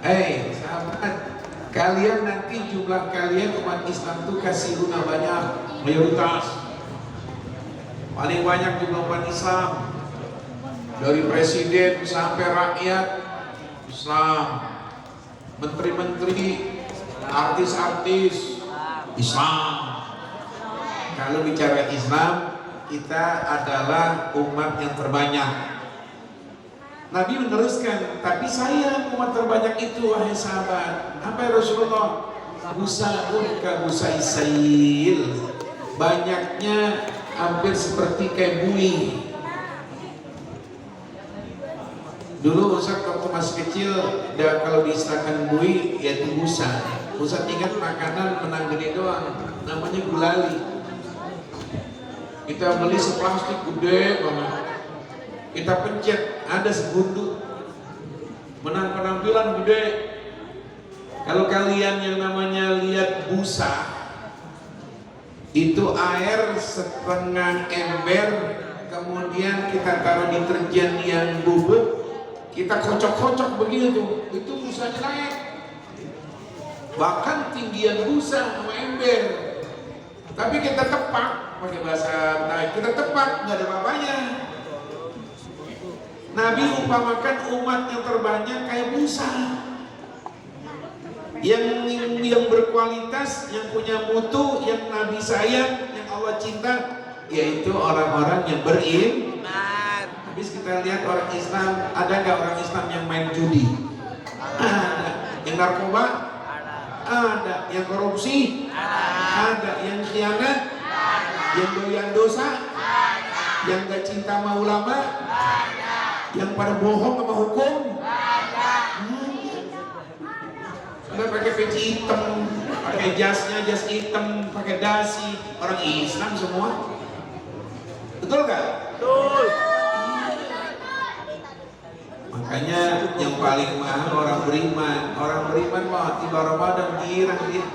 Sahabat, kalian nanti jumlah kalian umat Islam tuh kasihuna banyak, mayoritas. Paling banyak jumlah umat Islam. Dari presiden sampai rakyat Islam, menteri-menteri, artis-artis Islam. Kalau bicara Islam, kita adalah umat yang terbanyak. Nabi meneruskan, tapi saya umat terbanyak itu wahai sahabat. Apa ya Rasulullah? Busaun ka busai sail. Banyaknya hampir seperti kayak bui. Dulu Ustaz waktu masih kecil, kalau diistilahkan bui, yaitu busa. Ustaz ingat makanan menang gede doang, namanya gulali. Kita beli seplastik gede banget, kita pencet, ada sebunduk, menang penampilan gede. Kalau kalian yang namanya lihat busa, itu air setengah ember, kemudian kita taruh deterjen yang bubuk, kita kocok-kocok begitu, itu busanya naik. Bahkan tinggian busa sama ember. Tapi kita tepak, pakai bahasa naik, kita tepak, nggak ada apa-apanya. Nabi umpamakan umat yang terbanyak kayak busa, yang berkualitas, yang punya mutu, yang Nabi sayang, yang Allah cinta, yaitu orang-orang yang beriman. Habis kita lihat orang Islam, ada nggak orang Islam yang main judi? Ada. Yang narkoba? Ada. Yang korupsi? Ada. Yang khianat? Yang doyan dosa? Yang gak cinta sama ulama? Yang pada bohong sama hukum? Ada pakai peci hitam, pakai jasnya jas hitam, pakai dasi, orang Islam semua. Betul gak? Betul. Makanya yang paling mahal orang beriman. Orang beriman mah tiba Ramadan girang dia.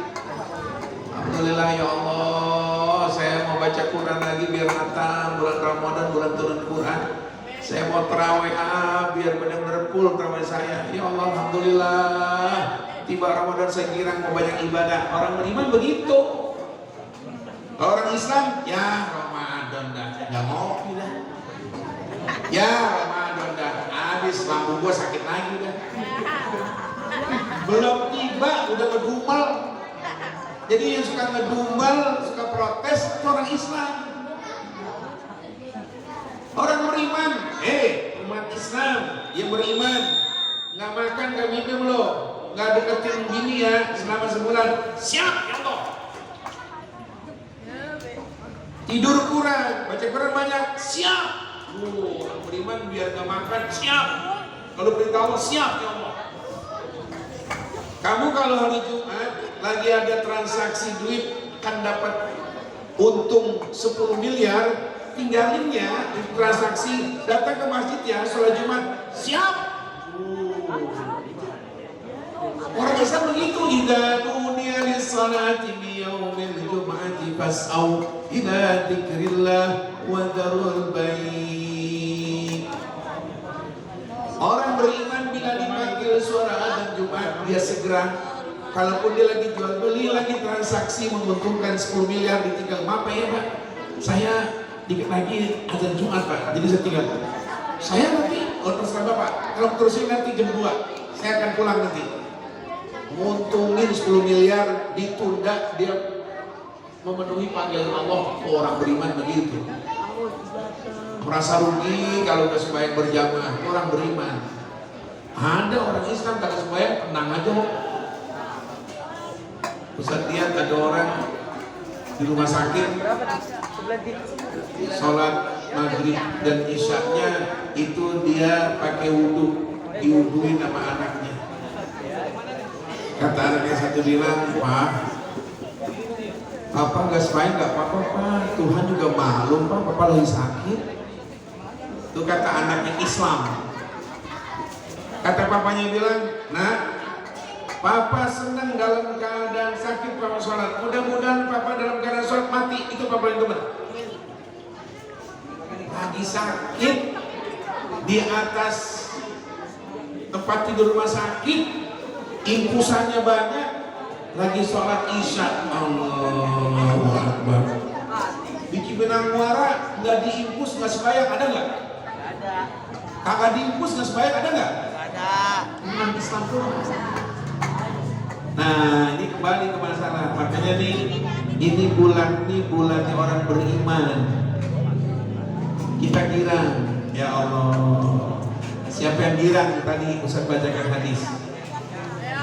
Alhamdulillah ya Allah, saya mau baca Quran lagi biar hatam bulan Ramadan, bulan turun Quran. Saya mau tarawih biar benar-benar full tarawih saya. Ya Allah, alhamdulillah. Tiba Ramadan saya girang mau banyak ibadah. Orang beriman begitu. Kalau orang Islam, ya Ramadan dah, nggak mau dah. Ya Ramadan dah, habis lambung gua sakit lagi dah. Belum tiba udah ngedumel. Jadi yang suka ngedumel, suka protes itu orang Islam. Orang beriman, umat Islam yang beriman, nggak makan, nggak minum loh, nggak deketin gini ya selama sebulan. Siap ya Allah. Tidur kurang, baca Quran banyak, siap. Orang beriman biar nggak makan, siap. Kalau perintah Allah, siap ya Allah. Kamu kalau hari Jumat lagi ada transaksi duit kan dapat untung 10 miliar, tinggalinnya di transaksi, datang ke masjid ya, sholat Jumat, siap. Orang Islam begitu, idza nudiya lis-salati min yaumil jum'ati fas'au ila dzikrillah wa dzarul bai'. Orang beriman bila dipanggil suara adzan Jumat, dia segera, kalaupun dia lagi jual beli, lagi transaksi menguntungkan 10 miliar, ditinggal, maaf ya Pak, saya dikit lagi adzan Jumat Pak, jadi saya tinggal. Saya nanti, terserah Bapak, kalau terusin nanti jam 2, saya akan pulang nanti. Nguntungin 10 miliar, ditunda, dia memenuhi panggilan Allah. Orang beriman begitu. Merasa rugi kalau udah sembahyang berjamaah, orang beriman. Ada orang Islam kalau sembahyang tenang aja. Ustaz lihat ada orang di rumah sakit, sholat maghrib dan isyaknya itu dia pakai wudhu, diwudhuin sama anaknya. Kata anaknya satu bilang, Pak, Papa nggak sembahyang nggak apa-apa Pak, Tuhan juga maklum Pak, Papa lagi sakit. Itu kata anaknya Islam. Kata papanya bilang, Nak, Papa senang dalam keadaan sakit Papa sholat. Mudah-mudahan Papa dalam keadaan sholat mati, itu Papa yang teman. Lagi sakit di atas tempat tidur rumah sakit, Impusannya banyak, lagi sholat isya, Allahu Akbar. Di Cibinang Muara nggak diimpus nggak sembahyang, ada nggak? Ada. Kagak diimpus nggak sembahyang, ada nggak? Ada. Islam tuh. Nah, ini kembali ke masalah. Makanya nih, ini bulannya orang beriman. Kita girang, ya Allah. Siapa yang girang tadi Ustaz bacakan hadis?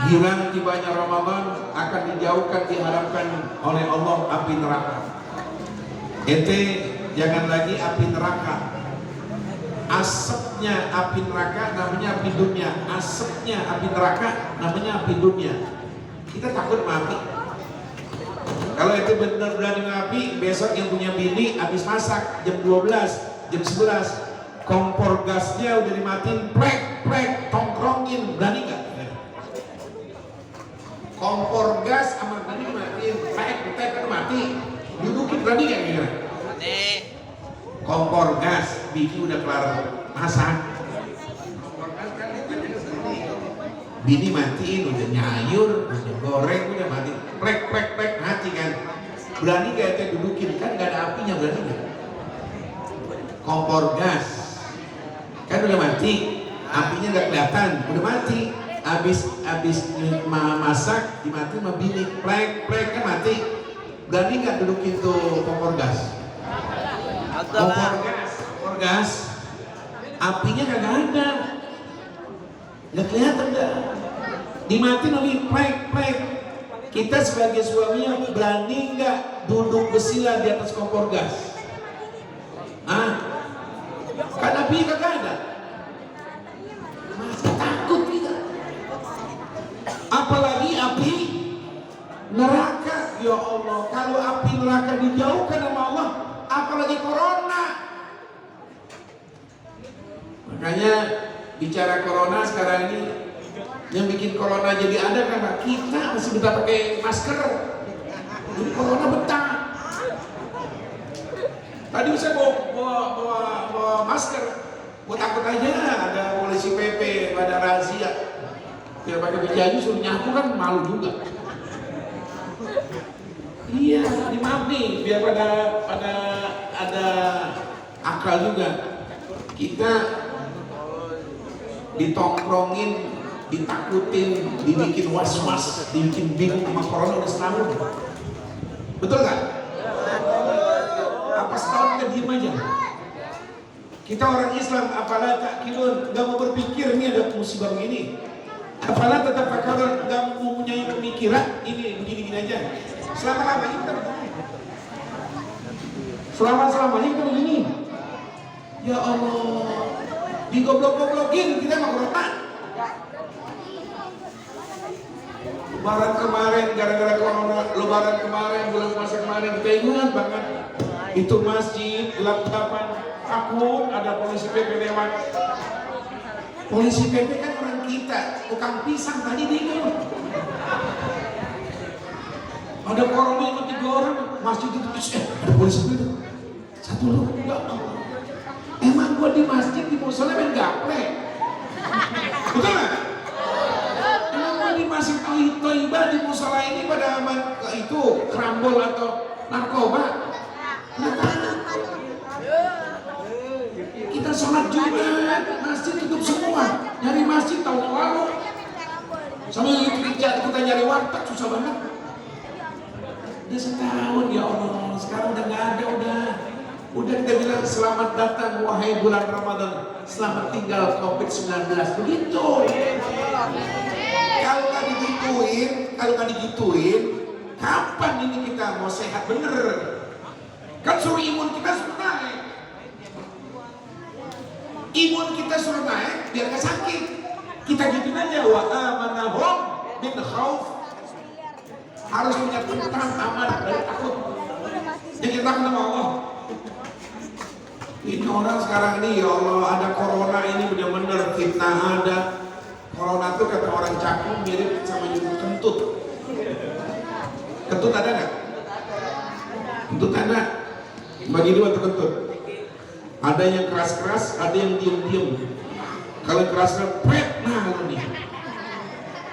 Girang tibanya Ramadan akan dijauhkan, diharapkan oleh Allah api neraka. Ente jangan lagi api neraka. Asapnya api neraka namanya api dunia. Asapnya api neraka namanya api dunia. Kita takut mati. Kalau itu benar berani ngapi, besok yang punya bini habis masak jam 12, jam 11, kompor gasnya udah dimatiin, plek, tongkrongin, berani nggak? Kompor gas sama tadi dimatiin, plek, kan mati, dudukin, berani nggak kira? Mati. Kompor gas, bini udah kelar masak, bini matiin, udah nyayur, udah goreng, udah mati, plek, mati kan? Berani gak kita dudukin? Kan gak ada apinya, berani gak? Kompor gas kan udah mati, apinya gak kelihatan, udah mati. Abis masak dimati sama bini, plek kan mati. Berani gak dudukin tuh kompor gas? Kompor gas apinya kagak ada, nggak kelihatan dah, dimatiin lagi, plek. Kita sebagai suaminya berani nggak duduk bersila di atas kompor gas? Kan apinya kagak ada, masih takut kita. Apalagi api neraka, ya Allah. Kalau api neraka dijauhkan sama Allah, apalagi corona. Makanya bicara corona sekarang ini, yang bikin corona jadi ada karena kita masih betah pakai masker. Jadi corona betah. Tadi saya bawa masker, buat takut aja ada polisi PP pada razia. Biar pakai baju suruh nyapu kan malu juga. Iya, dimaaf nih, biar pada ada akal juga. Kita ditongkrongin, ditakutin, dibikin was-was, dibikin bingung sama corona udah setahun. Betul nggak? Apa setahun kita diem aja? Kita orang Islam, apalah takkilun, nggak mau berpikir ini ada musibah begini. Apalah tetap fakir, nggak mempunyai pemikiran ini begini-gini aja. Selama-lamanya kita begini. Selama-lamanya kita begini. Ya Allah, digoblok-goblokin kita mau corona. Lebaran kemarin gara-gara corona, lebaran kemarin, bulan puasa kemarin kita ingat banget. Itu masjid gelap-gelapan, takut ada polisi PP lewat. Polisi PP kan orang kita, tukang pisang tadi bingung. Ada corona yang 3 orang, masjid itu ada polisi PP. Satu lu enggak. Emang gua di masjid di musola main gaplek. Betul nggak? Emang gua di masjid Thayyibah di musola ini pada itu kerambol atau narkoba? Kita sholat Jumat, masjid tutup semua. Nyari masjid tahun lalu. Sama itu kita nyari warteg susah banget. Udah setahun ya Allah, sekarang udah nggak ada udah kita bilang selamat datang wahai bulan Ramadan, selamat tinggal COVID-19, begitu. Kalau nggak digituin, kapan ini kita mau sehat bener? Kan suruh imun kita suruh naik. Imun kita suruh naik biar nggak sakit. Kita gituin aja, wa amanahum min khauf. Harus punya tentang aman dari takut. Jadi kita takut sama Allah. Ini orang sekarang ini ya Allah, ada corona ini benar-benar fitnah ada. Corona itu kata orang cakung mirip sama nyamuk kentut. Kentut ada nggak? Kentut ada. Bagi dua tuh kentut. Ada yang keras-keras, ada yang diem-diem. Kalau keras-keras, pret, nah nih.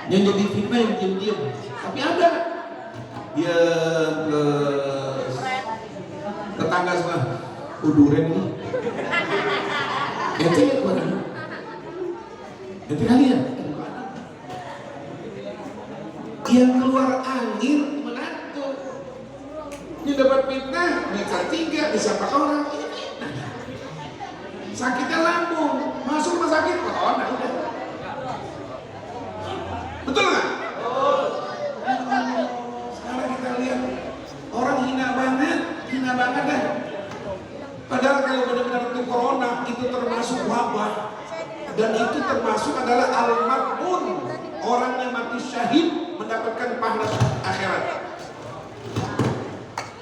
Yang jadi fitnah yang diam-diam. Tapi ada dia ke tetangga sebelah, uduren nih. Ente ya kemana? Ente kalian? Yang keluar angin menantu. Ini dapat fitnah, meter 3 disapa orang. Ini fitnah. Sakitnya lambung, masuk rumah sakit corona udah. Betul nggak? Sekarang kita lihat orang hina banget dah. Padahal kalau benar-benar itu corona itu termasuk wabah dan itu termasuk adalah al-mat'un, orang yang mati syahid mendapatkan pahala akhirat.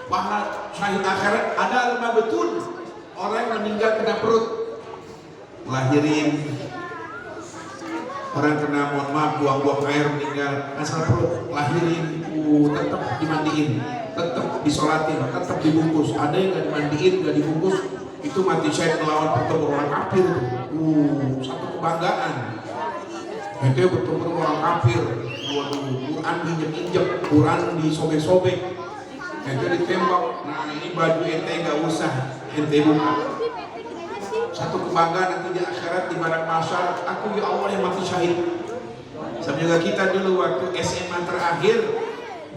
Pahala syahid akhirat ada al-mabtun, orang yang meninggal kena perut, lahirin. Orang kena, mohon maaf, buang-buang air meninggal asal perut, lahirin, tetap dimandiin, tetap disolatin, tetap dibungkus. Ada yang nggak dimandiin, nggak dibungkus, itu mati syahid melawan pertempuran orang kafir. Satu kebanggaan. Itu bertemu orang kafir. Waduh, Quran diinjek-injek, Quran disobek-sobek. Itu ditembak. Nah ini baju ente nggak usah ente buka. Satu kebanggaan nanti di akhirat di padang mahsyar, aku ya Allah yang mati syahid. Sama juga kita dulu waktu SMA terakhir,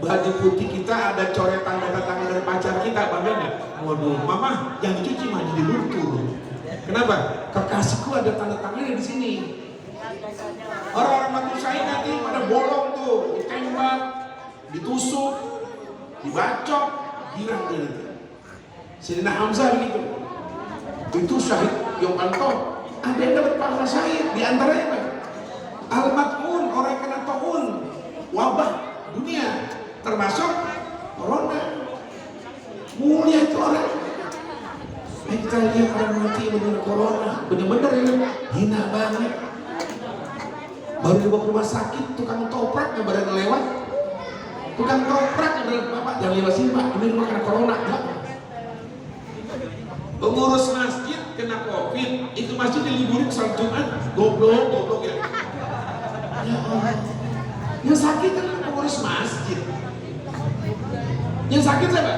baju putih kita ada coretan tanda tangan dari pacar kita, bangga nggak? Waduh, mama yang dicuci mah jadi luntur. Kenapa? Kekasihku ada tanda tangannya di sini. Orang-orang mati syahid nanti pada bolong tuh, ditembak, ditusuk, dibacok, girang dia nanti. Sayyidina Hamzah begitu. Itu syahid yang anto, ada yang dapat pahala syahid. Di antaranya apa? Al-mat'un, orang yang kena ta'un, wabah dunia, termasuk corona. Mulia itu orang. Kita lihat orang mati benar corona, benar-benar hina banget. Baru dibawa ke rumah sakit, tukang toprak yang baru lewat, tukang toprak yang baru, bapak jangan lewat sini pak, ini rumah kena corona. Pengurus masjid kena COVID, itu masjid diliburin salat Jumat, goblok ya. Ya Allah. Yang sakit kan pengurus masjid. Yang sakit siapa?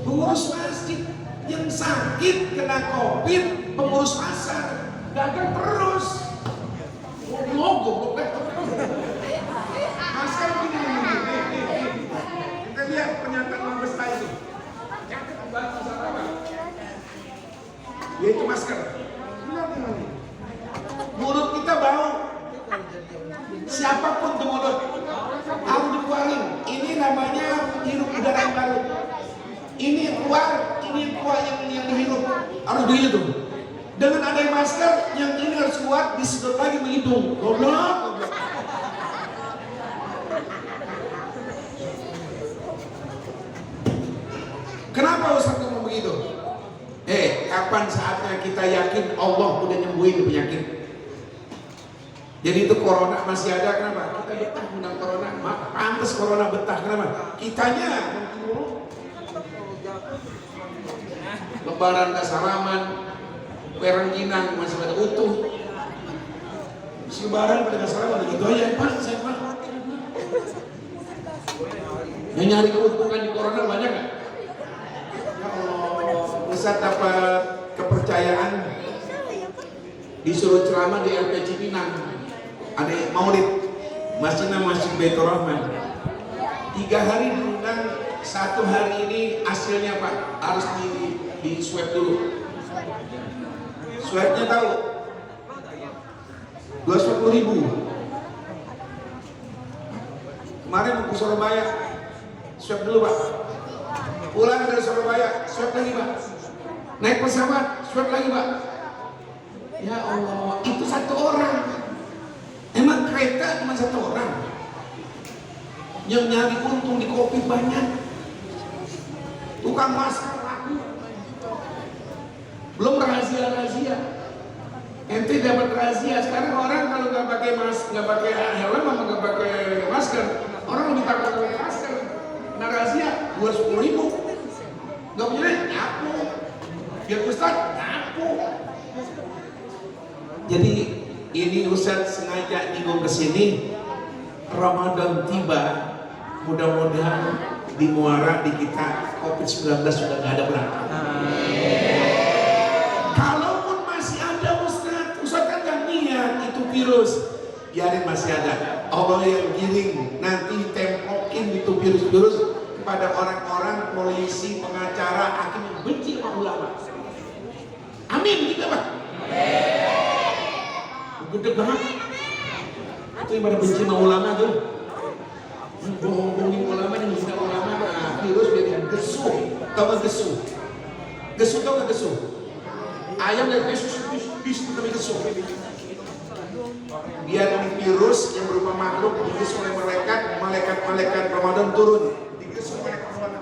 Pengurus masjid. Yang sakit kena COVID, pengurus pasar. Dagang terus. Goblok. Masker gini. Kita lihat pernyataan Mabes itu. Yang kembali masalah apa? Yaitu masker. Mulut kita bau. Siapapun tuh mulut harus dikeluarin. Ini namanya hirup udara yang baru. Ini keluar yang dihirup. Harus begitu. Dengan ada masker, yang ini harus kuat disedot lagi ke hidung. Goblok. Kenapa Ustaz ngomong begitu? Kapan saatnya kita yakin Allah udah nyembuhin penyakit? Jadi itu corona masih ada, kenapa? Kita betah menang corona, pantas corona betah, kenapa? Kitanya lebaran kasaraman, perengginang masih pada utuh. Lebaran pada kasaraman gitu aja, Pak, saya Pak. Yang nyari keuntungan di corona banyak nggak? Ustaz dapat kepercayaan disuruh ceramah di LP Cipinang, ada maulid, masjidnya Masjid Baitur Rahman. 3 hari diundang, 1 hari ini hasilnya Pak harus di swab dulu. Swabnya tahu 210.000. Kemarin mau ke Surabaya, swab dulu Pak. Pulang dari Surabaya, swab lagi Pak. Naik pesawat, swab lagi Pak. Ya Allah, itu 1 orang. Emang kereta cuma 1 orang. Yang nyari untung di kopi banyak. Tukang masker laku. Belum rahasia-rahasia. Ente dapat rahasia. Sekarang orang kalau nggak pakai nggak pakai helm, sama nggak pakai masker, orang lebih takut pakai masker. Nah rahasia 210.000. Nggak punya nyapu. Biar Ustaz nyapu. Jadi ini Ustaz sengaja nyinggung ke sini Ramadan tiba, mudah-mudahan di Muara di kita COVID-19 sudah nggak ada berangkat. Kalaupun masih ada Ustaz kan gak niat itu virus, biarin masih ada. Allah yang giring, nanti tempokin itu virus-virus kepada orang-orang polisi, pengacara, hakim yang benci sama ulama. Amin gitu Pak. Gede banget. Itu yang pada benci sama ulama tuh. Bohong-bohongin ulama yang menghina ulama, virus biar gesu. Tau gak gesu? Gesu tau gak gesu? Ayam dari gesu, tapi gesu. Biar virus yang berupa makhluk digesu oleh malaikat Ramadan turun. Digesu oleh Ramadan.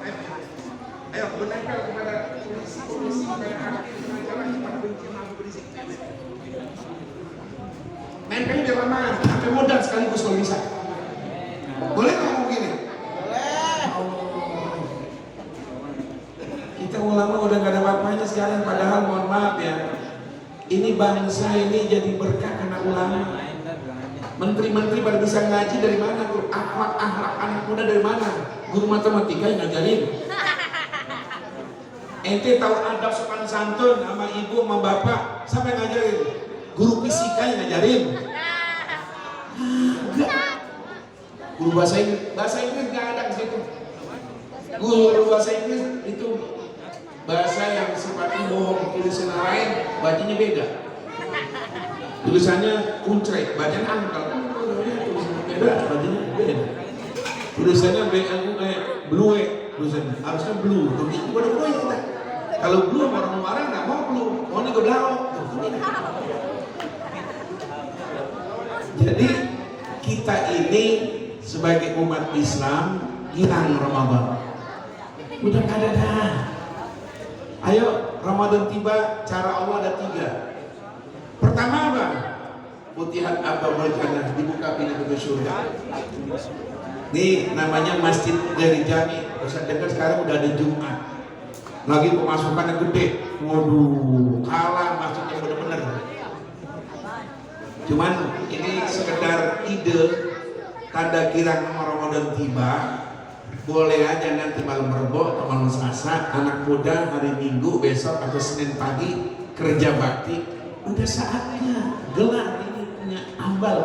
Ayo menempel kepada polisi, nempelnya biar lama, sampai modal sekaligus kalau bisa. Boleh ngomong gini? Boleh. Kita ulama udah gak ada apa-apanya sekarang, padahal mohon maaf ya, ini bangsa ini jadi berkah karena ulama. Menteri-menteri pada bisa ngaji dari mana? Akhlak anak muda dari mana? Guru matematika yang ngajarin. Ente tahu adab sopan santun sama ibu sama bapak, siapa yang ngajarin? Guru fisika yang ngajarin. Enggak. Guru bahasa Inggris nggak ada di situ. Guru bahasa Inggris itu bahasa yang sifatnya bohong, tulisan lain, bacanya beda. Tulisannya kuncrek, bacanya angkel. Tulisannya beda, bacanya beda. Tulisannya blue, tulisannya harusnya blue. Tapi itu pada blue ya. Kalau blue orang marah nggak mau blue, mau nih blau. Jadi kita ini sebagai umat Islam girang Ramadan. Udah kada dah. Ayo Ramadan tiba, cara Allah ada 3. Pertama apa? Futihat abwaabul jannah, dibuka pintu surga. Nih namanya masjid dari Jami. Bisa dengar sekarang udah ada Jumat. Lagi pemasukannya gede. Waduh, kalah masjid yang benar-benar. Cuman ini sekedar ide, tanda girang Ramadan tiba. Boleh aja nanti malam Rebo atau malam Selasa, anak muda hari Minggu besok atau Senin pagi kerja bakti, udah saatnya gelar ini punya ambal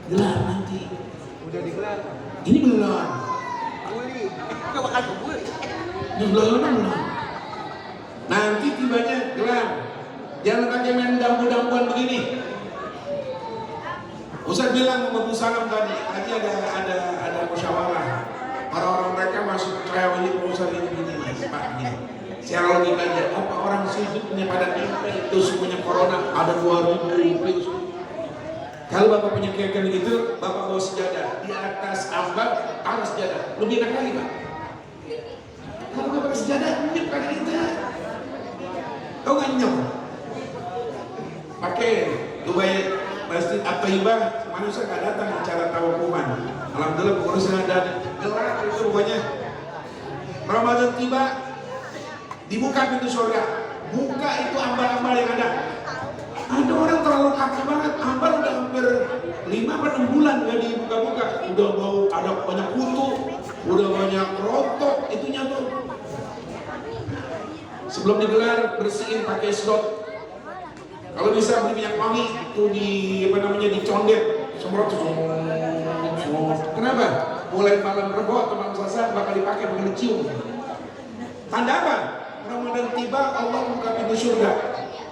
gelar nanti. Udah digelar? Ini belum. Ini belum. Nanti tibanya gelar. Jangan pakai main dambu-dambuan begini. Ustaz bilang sama Bu Salam tadi ada musyawarah. Orang-orang mereka masuk trial ini Ustaz ini Pak gini. Secara logikanya, apa orang sujud punya pada itu semuanya corona ada 2000 virus. Kalau Bapak punya keyakinan gitu, Bapak bawa sejadah di atas ambang, harus sejadah. Lebih enak kali Pak. Kalau Bapak sejadah, nyep kali kita. Kau nggak nyep? Pakai Dubai Masjid At-Thaibah, manusia nggak datang acara tawakuman. Alhamdulillah pengurusnya ada gelar itu pokoknya. Ramadan tiba, dibuka pintu surga. Buka itu ambal-ambal yang ada. Ada orang terlalu kaku banget, ambal udah hampir 5-6 bulan nggak dibuka-buka. Udah bau, ada banyak kutu, udah banyak rontok, itunya tuh. Sebelum digelar bersihin pakai slot. Kalau bisa beli minyak wangi itu dicondet, semprot. Kenapa? Mulai malam Rebo atau malam Selasa bakal dipakai, bakal dicium. Tanda apa? Ramadan tiba, Allah buka pintu surga.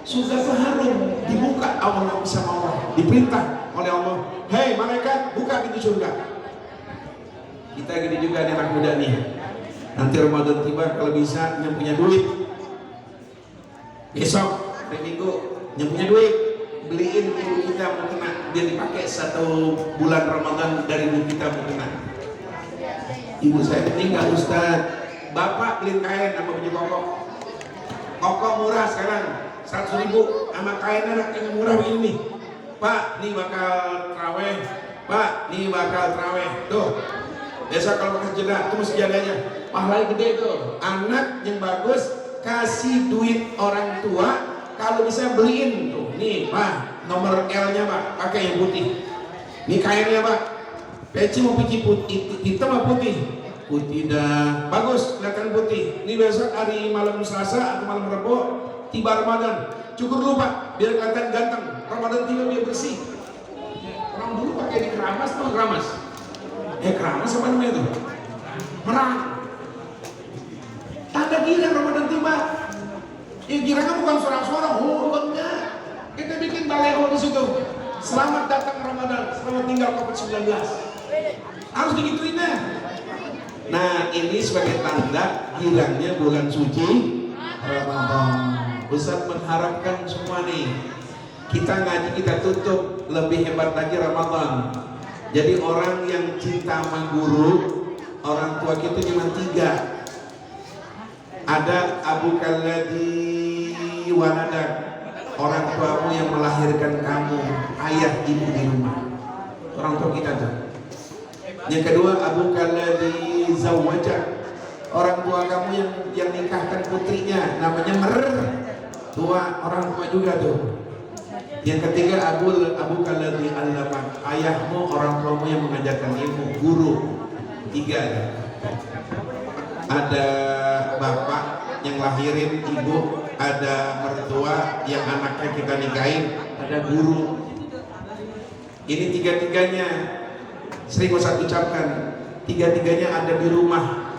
Surga itu harum, dibuka Allah sama Allah, diperintah oleh Allah. Hei malaikat, buka pintu surga. Kita gini juga nih anak muda nih. Nanti Ramadan tiba, kalau bisa yang punya duit, besok hari Minggu yang punya duit beliin ibu kita mau kena, biar dipakai 1 bulan Ramadan dari ibu kita mau kena. Ibu saya meninggal Ustaz, bapak beliin kain sama baju koko murah sekarang 100.000 sama kain anak yang murah begini. Pak nih bakal terawih, Pak nih bakal terawih tuh. Besok kalau pakai sejadah itu mesti jadanya pahalanya gede tuh. Anak yang bagus kasih duit orang tua, kalau bisa beliin tuh nih Pak nomor L nya Pak pakai yang putih. Ini kainnya Pak, peci mau peci putih, hitam apa putih? Putih dah, bagus, kelihatan putih. Ini besok hari malam Selasa atau malam Rabu, tiba Ramadan. Cukur lupa, biar kelihatan ganteng. Ramadan tiba biar bersih. Orang dulu pakai di keramas tuh keramas. Keramas apa namanya itu? Merah. Tanda gira Ramadan tiba. Gira kan bukan sorak-sorak, enggak. Kita bikin baleho di situ. Selamat datang Ramadan, selamat tinggal COVID-19. Harus digituin deh. Nah, ini sebagai tanda hilangnya bulan suci Ramadan. Ustaz mengharapkan semua nih, kita ngaji kita tutup lebih hebat lagi Ramadan. Jadi orang yang cinta sama guru, orang tua kita cuma 3. Ada Abu Kalladhi waladak, orang tuamu yang melahirkan kamu, ayah ibu di rumah. Orang tua kita tuh. Yang kedua Abu Kalladhi zawajak, orang tua kamu yang nikahkan putrinya, namanya mertua, orang tua juga tuh. Yang ketiga Abu Kalladhi allamak, ayahmu, orang tuamu yang mengajarkan ilmu, guru. 3 ada. Ada bapak yang lahirin ibu, ada mertua yang anaknya kita nikahin, ada guru. Ini 3-tiganya sering Ustaz ucapkan, 3-tiganya ada di rumah.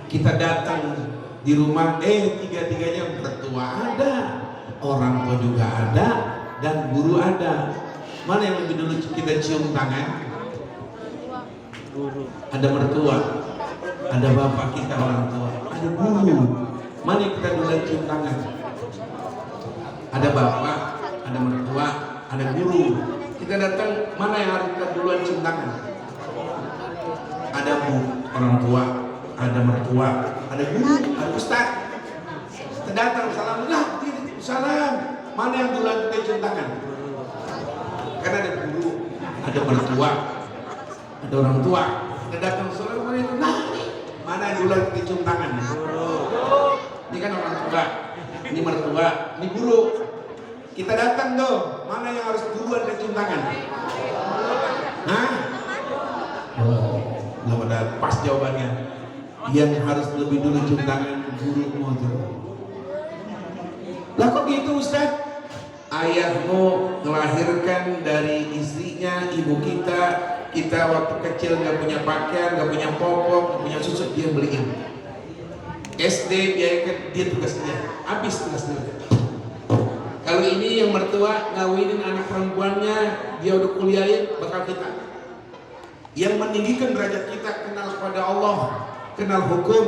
Kita datang di rumah, 3-tiganya mertua ada, orang tua juga ada, dan guru ada. Mana yang lebih dulu kita cium tangan? Guru. Ada mertua, ada bapak kita orang tua, ada guru. Mana yang kita dulu cium tangan? Ada bapak, ada mertua, ada guru. Kita datang, mana yang harus kita duluan cium tangan? Ada bu, orang tua, ada mertua, ada guru, ada ustaz. Kita datang, salam, salam. Mana yang duluan kita cium tangan? Karena ada guru, ada mertua, ada orang tua. Kita datang, salam, mana itu? Mana yang duluan kita cium tangan? Ini kan orang tua, ini mertua, ini guru. Kita datang tuh, mana yang harus duluan kita cium tangan? Hah? Belum ada pas jawabannya. Yang harus lebih dulu cium tangan guru tuh. Lah kok gitu Ustaz? Ayahmu melahirkan dari istrinya, ibu kita waktu kecil nggak punya pakaian, nggak punya popok, nggak punya susu, dia beliin. SD biayakan, dia tugasnya, habis tugasnya. Kalau ini yang mertua ngawinin anak perempuannya, dia udah kuliahin, bakal kita. Yang meninggikan derajat kita, kenal kepada Allah, kenal hukum,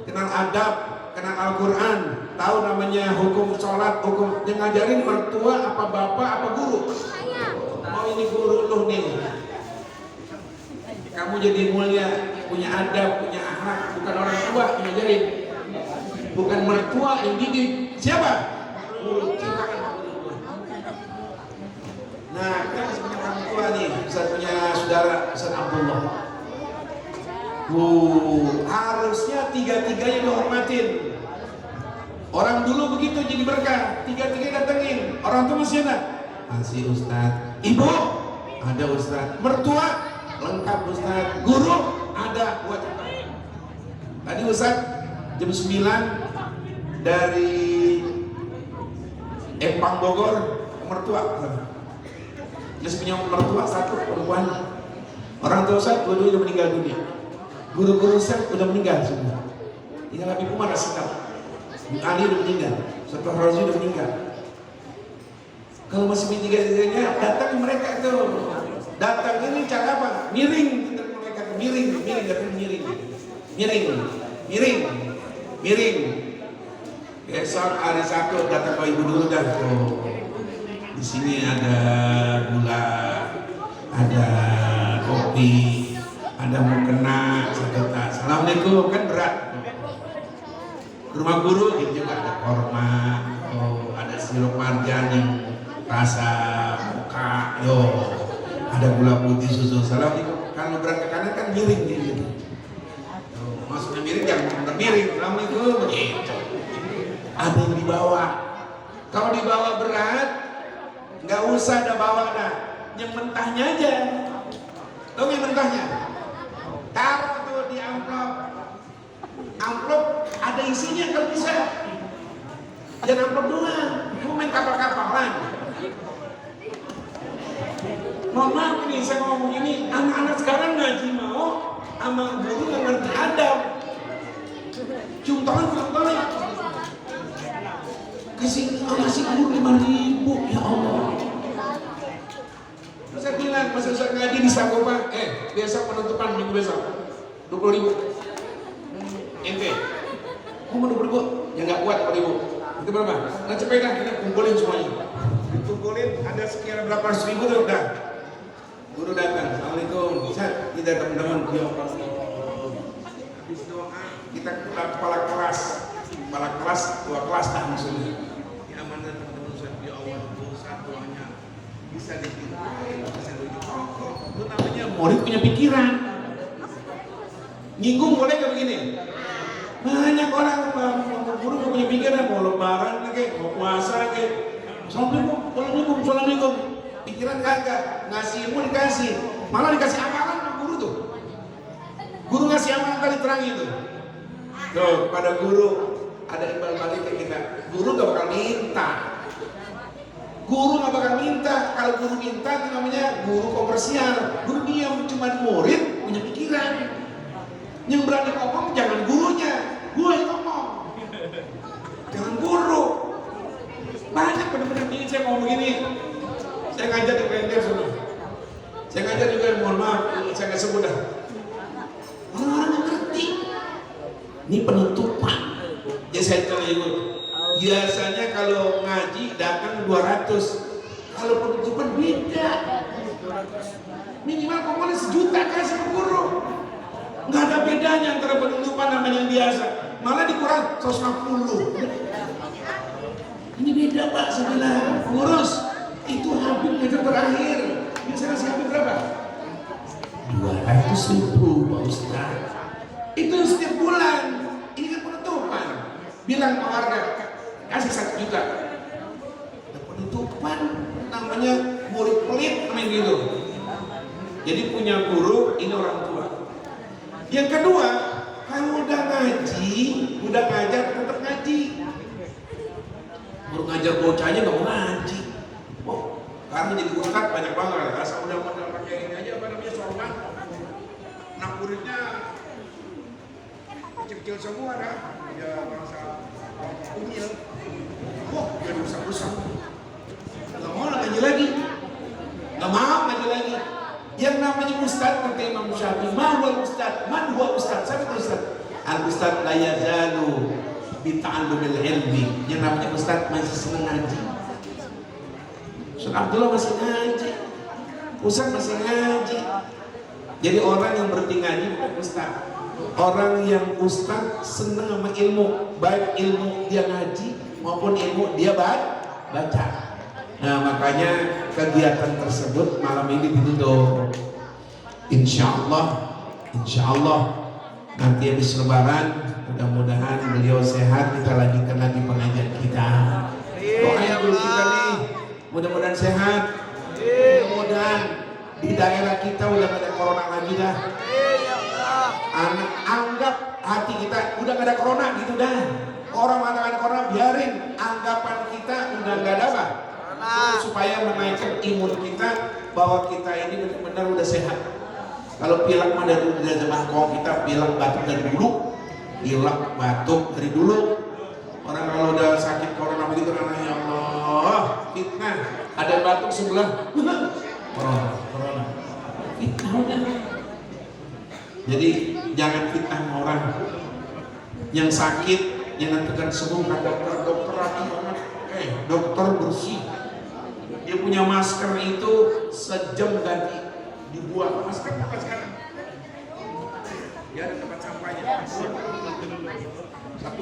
kenal adab, kenal Al-Quran, tahu namanya hukum sholat, hukum, yang ngajarin mertua apa bapak apa guru. Mau ini guru lu nih, kamu jadi mulia, punya adab, punya akhlak, bukan orang tua yang ngajarin, bukan mertua yang didik. Siapa? Guru. Nah, kita masih punya orang tua nih, Ustaz punya saudara Ustaz Abdullah. Harusnya 3-tiganya dihormatin. Orang dulu begitu jadi berkah, 3-tiga datengin. Orang tua masih ada? Masih Ustaz. Ibu? Ada Ustaz. Mertua? Lengkap Ustaz. Guru? Ada buat. Tadi Ustaz jam 9 dari Empang Bogor ke mertua. Terus punya mertua 1 perempuan. Orang tua Ustaz dua-duanya udah meninggal dunia. Guru-guru Ustaz udah meninggal semua. Tinggal Habib Umar Rasikal. Ali udah meninggal, Ustaz Razi udah meninggal. Kalau masih tiga-tiganya datang mereka tuh. Datang ini cara apa? Miring kita mereka miring, datang miring. Miring. Besok hari Sabtu datang ke ibu dulu dah tuh. Di sini ada gula, ada kopi, ada mukena, 1 tas. Assalamualaikum, kan berat. Rumah guru ini juga ada korma, ada sirup marjan yang rasa muka, ada gula putih, susu. Assalamualaikum. Kalau berat ke kanan kan miring gitu. Maksudnya miring jangan miring. Assalamualaikum begitu. Ada yang di bawah. Kalau di bawah berat, nggak usah ada bawa dah. yang mentahnya aja. Tahu yang mentahnya? Taruh tuh di amplop. Amplop ada isinya kalau bisa. Jangan amplop doang. Kamu main kapal-kapalan. Mohon maaf ini saya ngomong ini, anak-anak sekarang ngaji mau sama guru nggak ngerti adab. Cium tangan. Kasih guru 5.000, ya Allah. Terus saya bilang, masa Ustaz ngaji di Sakopa, besok penutupan minggu besok 20.000. Ente, kamu mau 20.000? Ya nggak kuat 20.000. Itu berapa? Nah cepet dah, kita kumpulin semuanya. Dikumpulin, ada sekira berapa ratus ribu udah. Guru datang, Assalamualaikum. Ustaz, kita teman-teman, ya Allah. Habis doa, kita kepala kelas, dua kelas dah maksudnya. Ya amanah teman-teman Ustaz, ya Allah, Ustaz doanya bisa ditintai, bisa diujuk rokok. Itu namanya murid punya pikiran. Nyinggung boleh gak begini? Banyak orang guru gak punya pikiran, mau lebaran lagi, mau puasa lagi. Assalamualaikum. Pikiran kagak, ngasih ilmu dikasih, malah dikasih amalan sama guru tuh. Guru ngasih amalan kali terang itu. Tuh, pada guru ada imbal balik ke kita. Guru gak bakal minta. Kalau guru minta itu namanya guru komersial. Guru diam, cuma murid punya pikiran. Yang berani ngomong jangan gurunya, gue yang ngomong. Jangan guru. Banyak benar-benar ingin saya ngomong begini. Saya ngajar di Klender sana. Saya ngajar juga, mohon maaf, saya nggak sebut dah. Orang-orang yang ngerti. Ini penutupan. Jadi saya tanya ibu, biasanya kalau ngaji datang 200. Kalau penutupan beda. Minimal komponen 1 juta kasih ke guru. Nggak ada bedanya antara penutupan sama yang biasa. Malah dikurang 150. Ini beda Pak, sebelah ngurus. Itu Habib itu terakhir. Biasanya si Habib berapa? 200.000 Pak Ustaz. Itu setiap bulan. Ini kan penutupan. Bilang ke warga, kasih 1 juta. Dan penutupan namanya murid pelit namanya gitu. Jadi punya guru, ini orang tua. Yang kedua, kalau udah ngaji, udah ngajar tetap ngaji. Guru ngajar bocahnya nggak mau ngaji. Oh, karena jadi ustad banyak banget. Asal udah modal pakai ini aja apa namanya sorban. Anak muridnya kecil-kecil semua dah. Ya bangsa unyil. Wah, jadi rusak-rusak. Nggak mau ngaji lagi. Nggak mau ngaji lagi. Yang namanya ustad kata Imam Syafi'i, man huwa ustad? Siapa itu ustad? Al ustad la yazalu bita'allumil ilmi. Yang namanya ustad masih senang ngaji. Ustaz Abdullah masih ngaji, Ustaz masih ngaji. Jadi orang yang berhenti ngaji bukan ustad. Orang yang ustad senang sama ilmu, baik ilmu dia ngaji maupun ilmu dia baca. Nah makanya kegiatan tersebut malam ini ditutup. Insya Allah nanti habis lebaran mudah-mudahan beliau sehat, kita lanjutkan lagi pengajian kita. Doain dulu kita nih, mudah-mudahan sehat. Mudah-mudahan di daerah kita udah gak ada corona lagi dah. Anggap hati kita udah gak ada corona gitu dah. Orang mengatakan corona biarin, anggapan kita udah gak ada apa? Supaya menaikkan imun kita bahwa kita ini benar-benar udah sehat. Kalau pilek mah dari zaman kong kita pilek batuk dari dulu, pilek batuk dari dulu. Orang kalau udah sakit corona begitu karena ya Allah fitnah. Ada batuk sebelah corona fitnah udah. Jadi jangan fitnah orang yang sakit, yang nantikan sembuh kata dokter rapi banget. Dokter bersih. Dia punya masker itu sejam ganti dibuang. Masker bukan sekarang. Ya ada tempat sampahnya. 1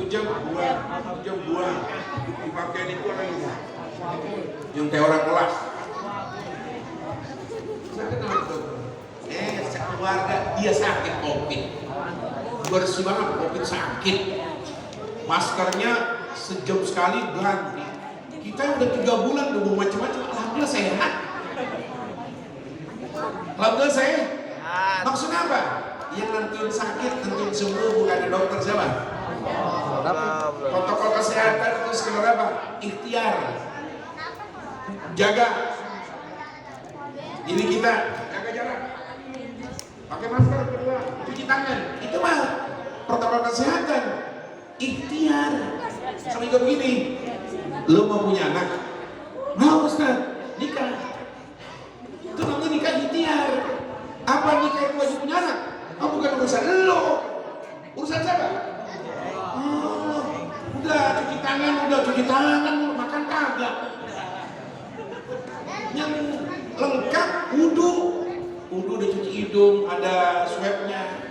jam buang. Dipakai di buang lagi. Yang kayak orang kelas. Sakit apa dokter? Sekeluarga dia sakit COVID. Bersih banget COVID sakit. Maskernya sejam sekali ganti. Kita udah 3 bulan nunggu macam-macam, alhamdulillah sehat. Alhamdulillah saya. Maksudnya apa? Yang nentuin sakit, nentuin sembuh bukan dokter siapa? Protokol kesehatan itu sekedar apa? Ikhtiar. Jaga diri kita, jaga jarak, pakai masker kedua, cuci tangan. Itu mah protokol kesehatan. Ikhtiar. Sama juga begini. Lo mau punya anak? Mau Ustaz, nikah. Itu namanya nikah ikhtiar. Apa nikah itu wajib punya anak? Oh, bukan urusan lo. Urusan siapa? Oh, udah cuci tangan, makan kagak. Yang lengkap wudu udah cuci hidung, ada swabnya.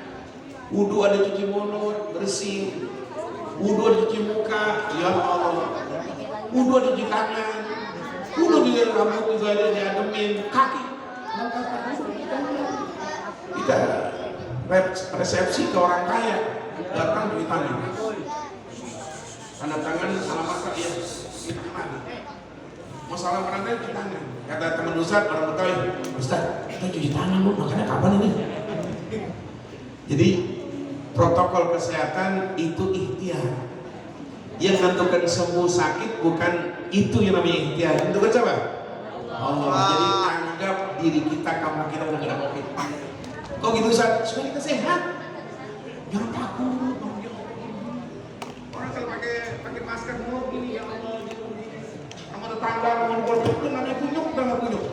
Wudu ada cuci mulut, bersih. Wudu ada cuci muka, ya Allah. Wudu ada cuci tangan. Wudu di rambut juga ada diademin, kaki. Kita resepsi ke orang kaya, datang cuci tangan. Tanda tangan alamat ya. Kita kemana? Masalah orang cuci tangan. Kata teman Ustaz, orang Betawi, Ustaz, kita cuci tangan lu, makanya kapan ini? Jadi protokol kesehatan itu ikhtiar. Yang menentukan sembuh sakit bukan itu yang namanya ikhtiar. Tentukan siapa? Allah. Jadi anggap diri kita kamu kita udah kena COVID. Kok gitu Ustaz? Supaya kita sehat. Jangan takut. Orang kalau pakai masker mulu gini ya Allah. Kamu tetangga ngomong bodoh itu namanya kunyuk, udah nggak kunyuk.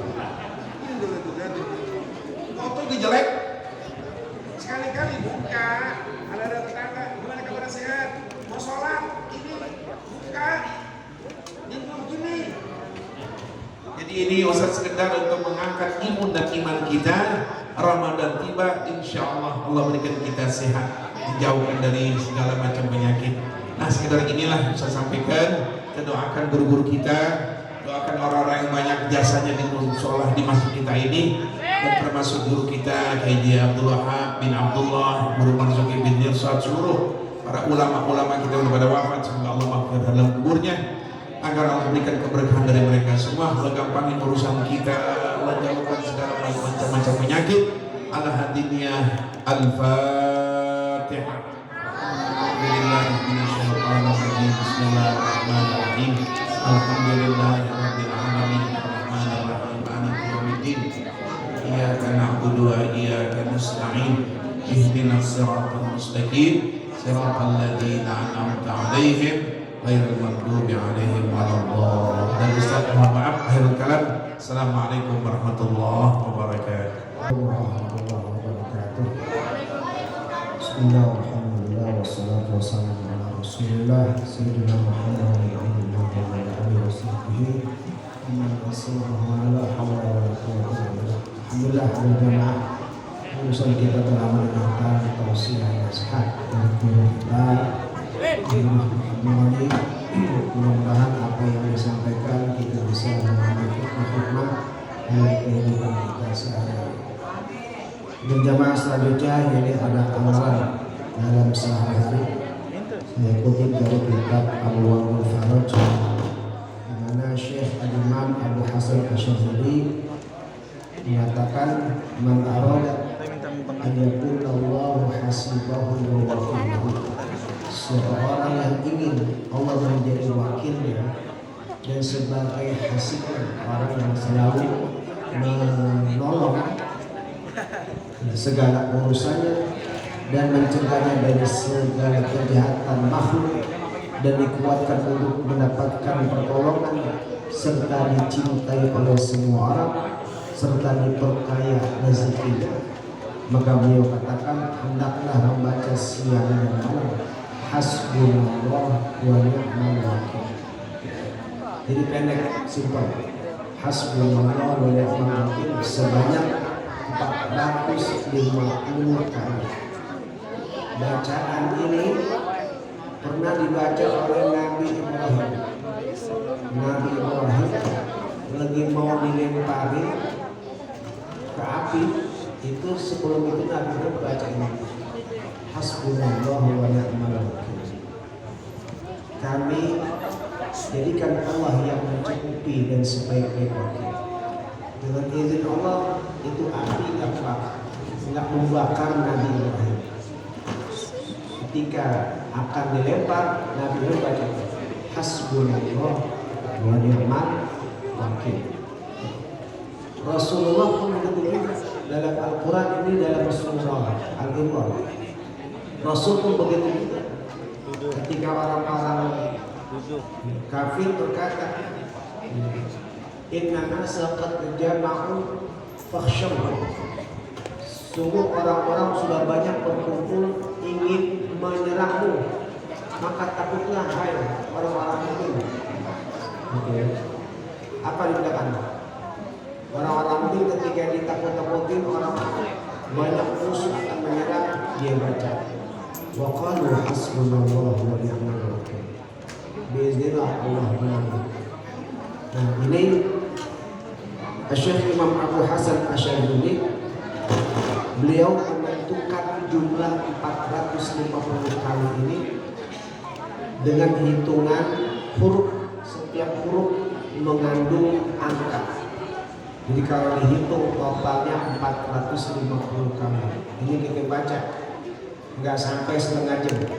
Foto itu jelek. Sekali-kali buka, ada tetangga, gimana kabar sehat? Mau sholat, ini buka, ini begini. Jadi ini Ustaz sekedar untuk mengangkat imun dan iman kita. Ramadan tiba, insya Allah Allah berikan kita sehat, dijauhkan dari segala macam penyakit. Nah sekedar inilah saya sampaikan. Kita doakan guru-guru kita, doakan orang-orang yang banyak jasanya di musola di masjid kita ini, dan termasuk guru kita Kiai Abdul Wahab bin Abdullah, Guru Marzuki bin Nirsad, seluruh para ulama-ulama kita yang pada wafat, semoga Allah maghfir dalam kuburnya, agar Allah berikan keberkahan dari mereka semua, Allah gampangin urusan kita, Allah jauhkan segala macam penyakit. Al-Hadiniyah Al-Fatihah. Bismillahirrahmanirrahim. Alhamdulillahirabbil alamin. Arrahmanirrahim. Maliki yaumiddin. Iyyaka na'budu wa iyyaka nasta'in. Ihdinas siratal mustaqim. Siratal ladzina an'amta 'alaihim ghairil maghdubi 'alaihim waladdallin. Dan Ustaz mohon maaf akhirul kalam. Assalamualaikum warahmatullahi wabarakatuh. Bismillah, alhamdulillah, wassalatu wassalamu ala rasulillah Sayyidina Muhammad wa ala alihi wa sahbihi Alhamdulillah, berjamaah urusan kita telah mendengarkan tausiah nasihat dari guru kita mudah-mudahan apa yang disampaikan kita bisa mengambil hikmah dari kehidupan kita sehari-hari. Dan jamaah selanjutnya ini ada amalan dalam sehari-hari. Saya kutip dari kitab Al-Waqul Faraj, di mana Syekh Al-Imam Abu Hasan Asy'ari mengatakan, man arada an yakuna Allahu hasibahu wa wakiluhu. Seorang yang ingin Allah menjadi wakilnya dan sebagai hasibnya, orang yang selalu menolong segala urusannya dan mencegahnya dari segala kejahatan makhluk, dan dikuatkan untuk mendapatkan pertolongan serta dicintai oleh semua orang serta diperkaya rezekinya. Maka beliau katakan, hendaklah membaca siang dan malam hasbunallah wa ni'mal wakil. Jadi pendek, simpel, hasbunallah wa ni'mal wakil sebanyak 450 kali. Bacaan ini pernah dibaca oleh Nabi Ibrahim. Nabi Ibrahim lagi mau dilempari ke api, itu sebelum itu Nabi Ibrahim baca ini, hasbunallah wa ni'mal wakil. Kami jadikan Allah yang mencukupi dan sebaik-baik wakil. Dengan izin Allah itu api akan nggak membakar Nabi Ibrahim. Ketika akan dilempar, Nabi Ibrahim baca hasbunallah wa ni'mal wakil. Rasulullah pun begitu juga dalam Al-Quran ini, dalam surah Al-Imran. Rasul pun begitu juga. Ketika orang-orang kafir berkata, inna nasa qad jama'u fakhshawhum. Sungguh orang-orang sudah banyak berkumpul ingin menyerangmu, maka takutlah hai orang-orang itu. Apa dikatakan? Orang-orang itu ketika ditakut-takutin orang banyak musuh akan menyerang, dia baca wa qalu hasbunallahu wa ni'mal wakil. Biiznillah Allah menang. Nah, ini Syekh Imam Abu Hasan Asy'ari, beliau menentukan jumlah 450 kali ini dengan hitungan huruf. Setiap huruf mengandung angka. Jadi kalau dihitung totalnya 450 kali. Ini kita baca nggak sampai setengah jam.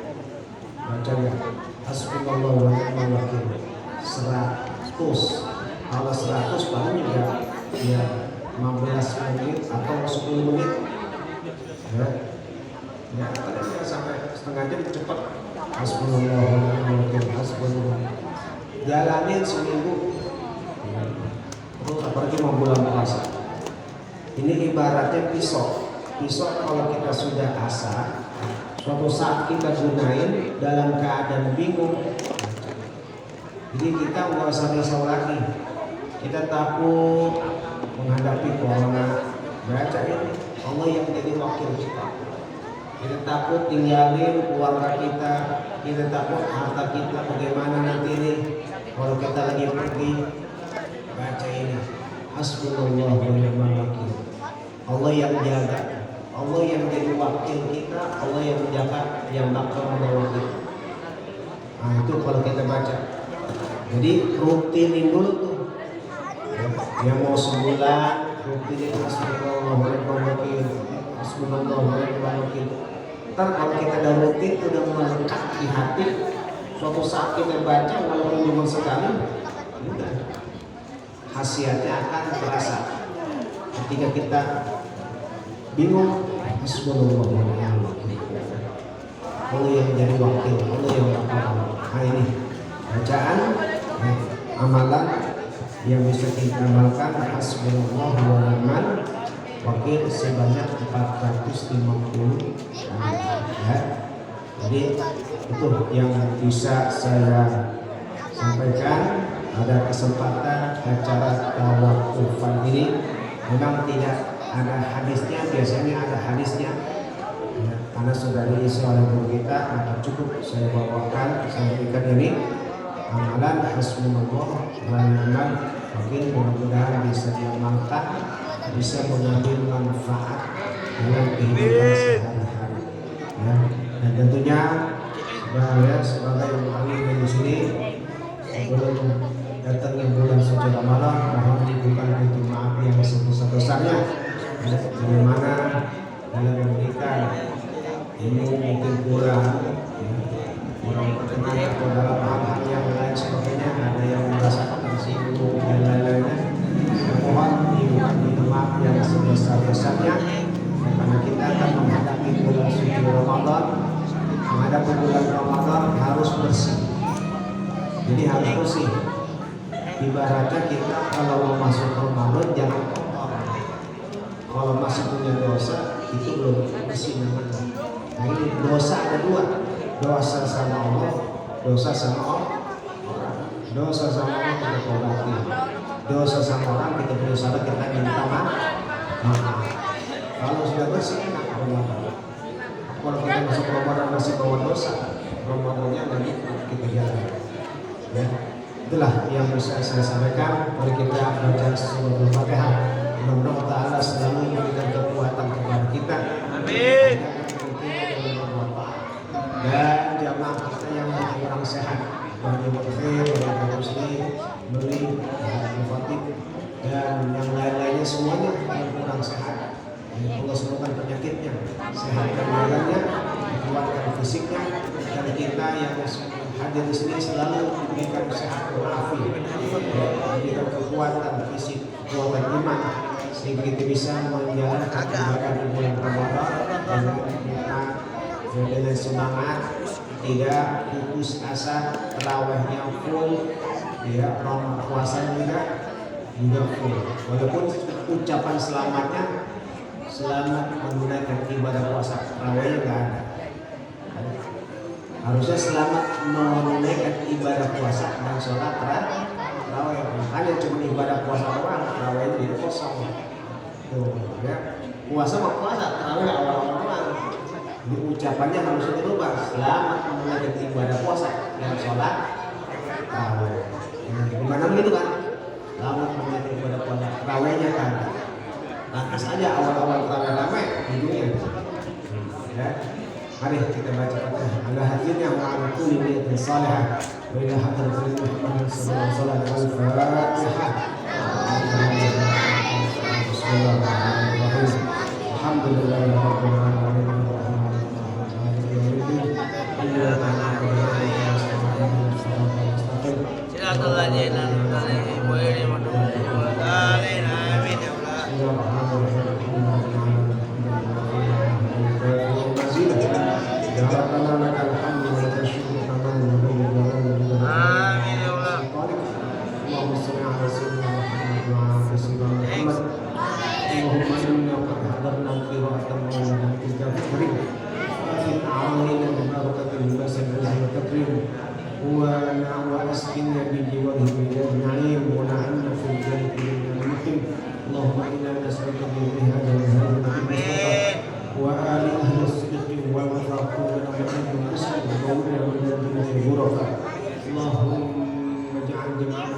Baca ya. Hasbunallahu wa ni'mal wakil. 100. Kalau 100 paling ya 15 menit atau 10 menit. Ya, kadang sampai setengah jam cepat. Hasbunallahu wa ni'mal wakil. Hasbunallah. Jalanin seminggu. Terus apalagi mau bulan puasa. Ini ibaratnya pisau. Pisau kalau kita sudah asah, suatu saat kita gunain dalam keadaan bingung. Jadi kita nggak usah risau lagi. Kita takut menghadapi corona. Baca ini, Allah yang jadi wakil kita. Kita takut tinggalin keluarga kita. Kita takut harta kita bagaimana nanti ini kalau kita lagi pergi. Baca ini, hasbunallah wa ni'mal wakil. Allah yang jaga, Allah yang jadi wakil kita, Allah yang menjaga, yang bakal menolong kita. Nah itu kalau kita baca. Jadi rutinin dulu tuh. Yang mau sebulan rutinin hasbunallah wa ni'mal wakil, hasbunallah wa ni'mal wakil. Ntar kalau kita udah rutin, udah melekat di hati, suatu saat kita baca walaupun cuma sekali, udah khasiatnya akan terasa. Ketika kita bingung, hasbunallah wa ni'mal wakil. Allah yang jadi wakil, Allah yang bakal. Nah ini bacaan, amalan yang bisa kita amalkan hasbunallah wa ni'mal wakil sebanyak 450 ya. Jadi itu yang bisa saya sampaikan. Ada kesempatan acara tawakufan ini memang tidak ada hadisnya, biasanya ada hadisnya ya, karena sudah diisi oleh guru kita, maka cukup saya bawakan, saya berikan ini amalan hasbunallah wa ni'mal wakil. Mudah-mudahan bisa diamalkan, bisa mengambil manfaat dalam kehidupan sehari-hari ya. Dan tentunya sebagai mu'allim di sini, sebelum datangnya bulan suci Ramadan, mohon dibuka pintu maaf yang sebesar-besarnya. Bagaimana dalam memberikan ini mungkin kurang berkenan atau dalam hal-hal yang lain sebagainya, ada yang merasakan tersinggung dan lain-lainnya. Mohon dibuka pintu maaf yang sebesar-besarnya, karena kita akan menghadapi bulan suci Ramadan. Menghadapi bulan Ramadan harus bersih. Jadi harus bersih. Ibaratnya kita kalau mau masuk Ramadan jangan kotor. Kalau masih punya dosa itu belum bersih namanya. Nah ini dosa ada dua, dosa sama Allah, dosa sama orang. Dosa sama Allah kita tobati, dosa sama orang kita berusaha kita minta maaf. Kalau sudah bersih enak Ramadan. Kalau kita masuk Ramadan masih bawa dosa, Ramadannya nanti kita jalan. Ya. Itulah yang bisa saya sampaikan. Mari kita baca surah Al-Fatihah. Mudah-mudahan Ta'ala selalu memberikan kekuatan kepada kita. Amin. Dan jamaah kita yang kurang sehat, bagi Mufir, bagi Muslim, beli, Mufatib, dan yang lain-lainnya semuanya yang kurang sehat. Allah sembuhkan penyakit sehatkan badannya, kuatkan fisiknya, dan kita yang hadir di sini selalu diberikan sehat walafiat, diberikan kekuatan fisik, kekuatan iman, sehingga kita bisa menjalankan ibadah di bulan Ramadan dengan semangat, tidak putus asa, tarawihnya full, ya, puasa juga full. Walaupun ucapan selamatnya selamat menggunakan ibadah puasa, tarawihnya nggak ada. Harusnya selamat menunaikan ibadah puasa dan sholat tarawih. Makanya cuma ibadah puasa doang, tarawih itu kosong. Tuh, ya. Puasa mah puasa, tarawih awal-awal doang. Jadi ucapannya harusnya dirubah, selamat menunaikan ibadah puasa dan sholat tarawih. Gimana begitu kan? Selamat menunaikan ibadah puasa, tarawihnya kan. Lantas aja awal-awal tarawih ramai, ujungnya. Ya. Mari kita baca Fatihah. Ala hadirnya wa ala kulli niyatin salihah wa ila hadratil Muhammad sallallahu alaihi wasallam. Bismillahirrahmanirrahim. Alhamdulillahirabbil alamin. Allahumma ja'al jama'a